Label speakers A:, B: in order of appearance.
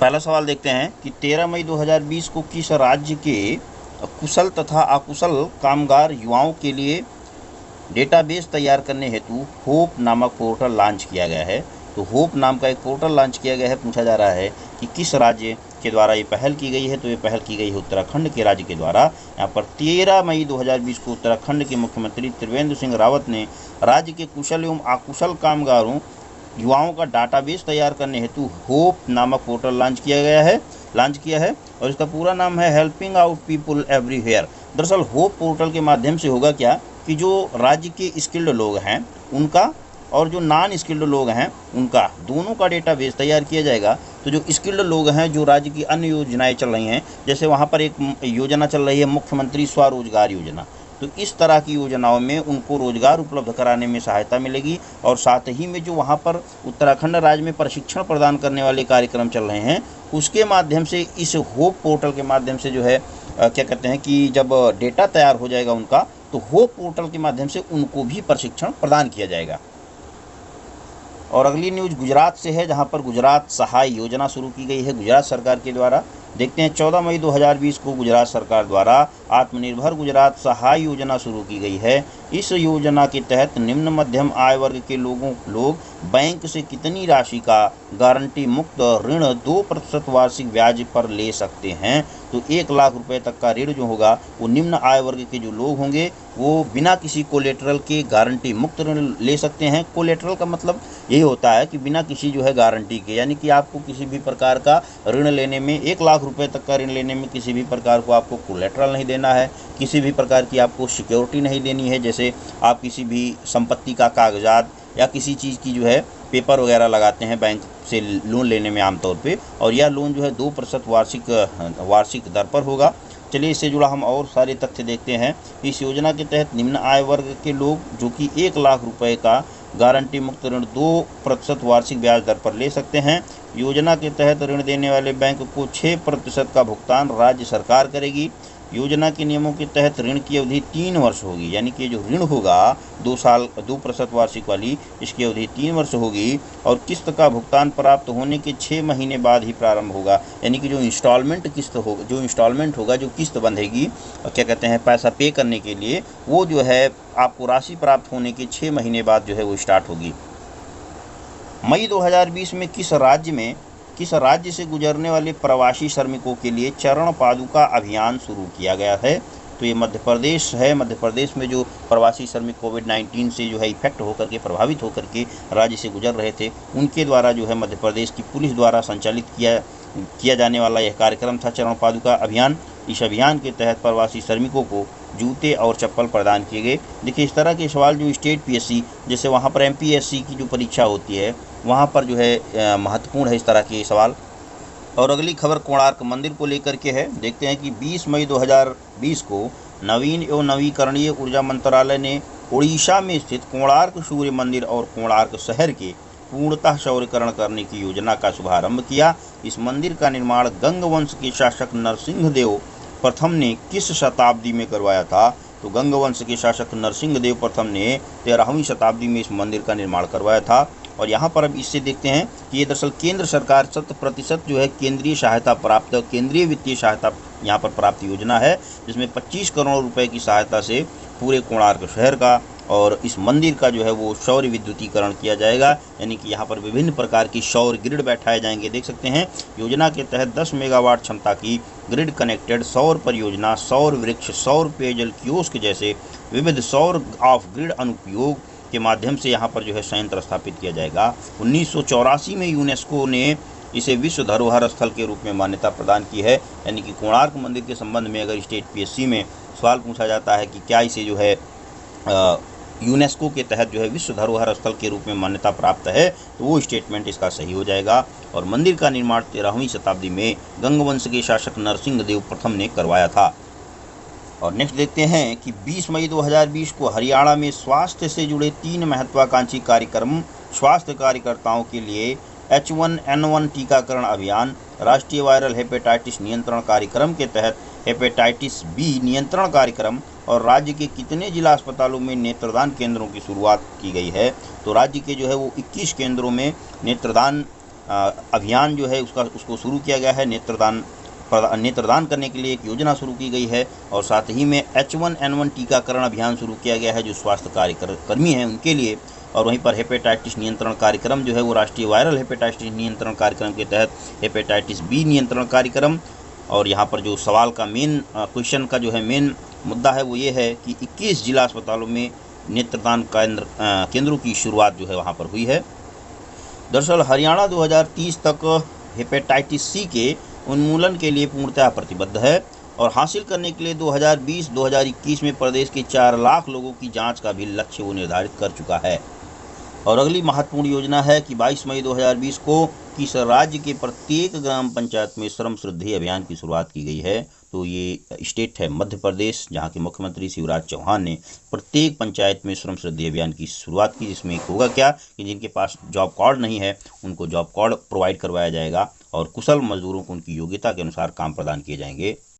A: पहला सवाल देखते हैं कि 13 मई 2020 को किस राज्य के कुशल तथा अकुशल कामगार युवाओं के लिए डेटाबेस तैयार करने हेतु होप नामक पोर्टल लॉन्च किया गया है। तो होप नाम का एक पोर्टल लॉन्च किया गया है। पूछा जा रहा है कि किस राज्य के द्वारा ये पहल की गई है। तो ये पहल की गई है उत्तराखंड के राज्य के द्वारा। यहाँ पर 13 मई 2020 को उत्तराखंड के मुख्यमंत्री त्रिवेंद्र सिंह रावत ने राज्य के कुशल एवं अकुशल कामगारों युवाओं का डाटाबेस तैयार करने हेतु होप नामक पोर्टल लॉन्च किया है और इसका पूरा नाम है हेल्पिंग आउट पीपुल एवरीवेयर। दरअसल होप पोर्टल के माध्यम से होगा क्या कि जो राज्य के स्किल्ड लोग हैं उनका और जो नॉन स्किल्ड लोग हैं उनका दोनों का डेटाबेस तैयार किया जाएगा। तो जो स्किल्ड लोग हैं, जो राज्य की अन्य योजनाएं चल रही हैं, जैसे वहाँ पर एक योजना चल रही है मुख्यमंत्री स्वरोजगार योजना, तो इस तरह की योजनाओं में उनको रोजगार उपलब्ध कराने में सहायता मिलेगी। और साथ ही में जो वहाँ पर उत्तराखंड राज्य में प्रशिक्षण प्रदान करने वाले कार्यक्रम चल रहे हैं उसके माध्यम से इस होप पोर्टल के माध्यम से जो है क्या कहते हैं कि जब डेटा तैयार हो जाएगा उनका, तो होप पोर्टल के माध्यम से उनको भी प्रशिक्षण प्रदान किया जाएगा। और अगली न्यूज़ गुजरात से है, जहां पर गुजरात सहाय योजना शुरू की गई है गुजरात सरकार के द्वारा। देखते हैं 14 मई 2020 को गुजरात सरकार द्वारा आत्मनिर्भर गुजरात सहाय योजना शुरू की गई है। इस योजना के तहत निम्न मध्यम आय वर्ग के लोग बैंक से कितनी राशि का गारंटी मुक्त ऋण 2% वार्षिक ब्याज पर ले सकते हैं। तो 1 लाख रुपए तक का ऋण जो होगा वो निम्न आय वर्ग के जो लोग होंगे वो बिना किसी कोलेटरल के गारंटी मुक्त ऋण ले सकते हैं। कोलेटरल का मतलब यही होता है कि बिना किसी जो है गारंटी के, यानी कि आपको किसी भी प्रकार का ऋण लेने में 1 लाख रुपए तक का ऋण लेने में किसी भी प्रकार को आपको कोलेटरल नहीं देना है, किसी भी प्रकार की आपको सिक्योरिटी नहीं देनी है। जैसे आप किसी भी संपत्ति का कागजात या किसी चीज़ की जो है पेपर वगैरह लगाते हैं बैंक से लोन लेने में आमतौर पे, और यह लोन जो है 2% वार्षिक दर पर होगा। चलिए इससे जुड़ा हम और सारे तथ्य देखते हैं। इस योजना के तहत निम्न आय वर्ग के लोग जो कि 1 लाख रुपए का गारंटी मुक्त ऋण 2% वार्षिक ब्याज दर पर ले सकते हैं। योजना के तहत ऋण देने वाले बैंक को 6% का भुगतान राज्य सरकार करेगी। योजना के नियमों के तहत ऋण की अवधि 3 वर्ष होगी, यानी कि जो ऋण होगा 2 साल 2% वार्षिक वाली, इसकी अवधि 3 वर्ष होगी। और किस्त का भुगतान प्राप्त होने के 6 महीने बाद ही प्रारंभ होगा, यानी कि जो इंस्टॉलमेंट होगा, जो किस्त बंधेगी क्या कहते हैं पैसा पे करने के लिए, वो जो है आपको राशि प्राप्त होने के 6 महीने बाद जो है वो स्टार्ट होगी। मई 2020 में किस राज्य से गुजरने वाले प्रवासी श्रमिकों के लिए चरण पादुका अभियान शुरू किया गया है। तो ये मध्य प्रदेश है। मध्य प्रदेश में जो प्रवासी श्रमिक कोविड-19 से जो है इफेक्ट होकर के प्रभावित होकर के राज्य से गुजर रहे थे, उनके द्वारा जो है मध्य प्रदेश की पुलिस द्वारा संचालित किया जाने वाला यह कार्यक्रम था चरण पादुका अभियान। इस अभियान के तहत प्रवासी श्रमिकों को जूते और चप्पल प्रदान किए गए। देखिए इस तरह के सवाल जो स्टेट पीएससी, जैसे वहाँ पर एमपीएससी की जो परीक्षा होती है वहाँ पर जो है महत्वपूर्ण है इस तरह के सवाल। और अगली खबर कोणार्क मंदिर को लेकर के है। देखते हैं कि 20 मई 2020 को नवीन एवं नवीकरणीय ऊर्जा मंत्रालय ने उड़ीसा में स्थित कोणार्क सूर्य मंदिर और कोणार्क शहर के पूर्णतः सौरीकरण करने की योजना का शुभारंभ किया। इस मंदिर का निर्माण गंगवंश के शासक नरसिंहदेव प्रथम ने किस शताब्दी में करवाया था। तो गंगवंश के शासक नरसिंहदेव प्रथम ने 13वीं शताब्दी में इस मंदिर का निर्माण करवाया था। और यहाँ पर अब इससे देखते हैं कि ये दरअसल केंद्र सरकार 100% जो है केंद्रीय वित्तीय सहायता यहाँ पर प्राप्त योजना है, जिसमें 25 करोड़ रुपए की सहायता से पूरे कोणार्क शहर का और इस मंदिर का जो है वो सौर विद्युतीकरण किया जाएगा, यानी कि यहाँ पर विभिन्न प्रकार की सौर ग्रिड बैठाए जाएंगे। देख सकते हैं योजना के तहत 10 मेगावाट क्षमता की ग्रिड कनेक्टेड सौर परियोजना, सौर वृक्ष, सौर पेयजल कियोस्क जैसे विविध सौर ऑफ ग्रिड अनुप्रयोग के माध्यम से यहाँ पर जो है संयंत्र स्थापित किया जाएगा। 1984 में यूनेस्को ने इसे विश्व धरोहर स्थल के रूप में मान्यता प्रदान की है। यानी कि कोणार्क मंदिर के संबंध में अगर स्टेट पीएससी में सवाल पूछा जाता है कि क्या इसे जो है यूनेस्को के तहत जो है विश्व धरोहर स्थल के रूप में मान्यता प्राप्त है, तो वो स्टेटमेंट इसका सही हो जाएगा। और मंदिर का निर्माण 13वीं शताब्दी में गंगवंश के शासक नरसिंहदेव प्रथम ने करवाया था। और नेक्स्ट देखते हैं कि 20 मई 2020 को हरियाणा में स्वास्थ्य से जुड़े 3 महत्वाकांक्षी कार्यक्रम, स्वास्थ्य कार्यकर्ताओं के लिए H1N1 टीकाकरण अभियान, राष्ट्रीय वायरल हेपेटाइटिस नियंत्रण कार्यक्रम के तहत हेपेटाइटिस बी नियंत्रण कार्यक्रम और राज्य के कितने जिला अस्पतालों में नेत्रदान केंद्रों की शुरुआत की गई है। तो राज्य के जो है वो 21 केंद्रों में नेत्रदान अभियान जो है उसको शुरू किया गया है। नेत्रदान करने के लिए एक योजना शुरू की गई है और साथ ही में H1N1 टीकाकरण अभियान शुरू किया गया है जो स्वास्थ्य कार्यकर्मी हैं उनके लिए। और वहीं पर हेपेटाइटिस नियंत्रण कार्यक्रम जो है वो राष्ट्रीय वायरल हेपेटाइटिस नियंत्रण कार्यक्रम के तहत हेपेटाइटिस बी नियंत्रण कार्यक्रम। और यहाँ पर जो सवाल का मेन क्वेश्चन का जो है मेन मुद्दा है वो ये है कि 21 जिला अस्पतालों में नेत्रदान केंद्रों की शुरुआत जो है वहाँ पर हुई है। दरअसल हरियाणा 2030 तक हेपेटाइटिस सी के उन्मूलन के लिए पूर्णतः प्रतिबद्ध है और हासिल करने के लिए 2020-2021 में प्रदेश के 4 लाख लोगों की जांच का भी लक्ष्य वो निर्धारित कर चुका है। और अगली महत्वपूर्ण योजना है कि 22 मई 2020 को किस राज्य के प्रत्येक ग्राम पंचायत में श्रम सिद्धि अभियान की शुरुआत की गई है। तो ये स्टेट है मध्य प्रदेश, जहाँ के मुख्यमंत्री शिवराज चौहान ने प्रत्येक पंचायत में श्रम सिद्धि अभियान की शुरुआत की, जिसमें होगा क्या कि जिनके पास जॉब कार्ड नहीं है उनको जॉब कार्ड प्रोवाइड करवाया जाएगा और कुशल मजदूरों को उनकी योग्यता के अनुसार काम प्रदान किए जाएंगे।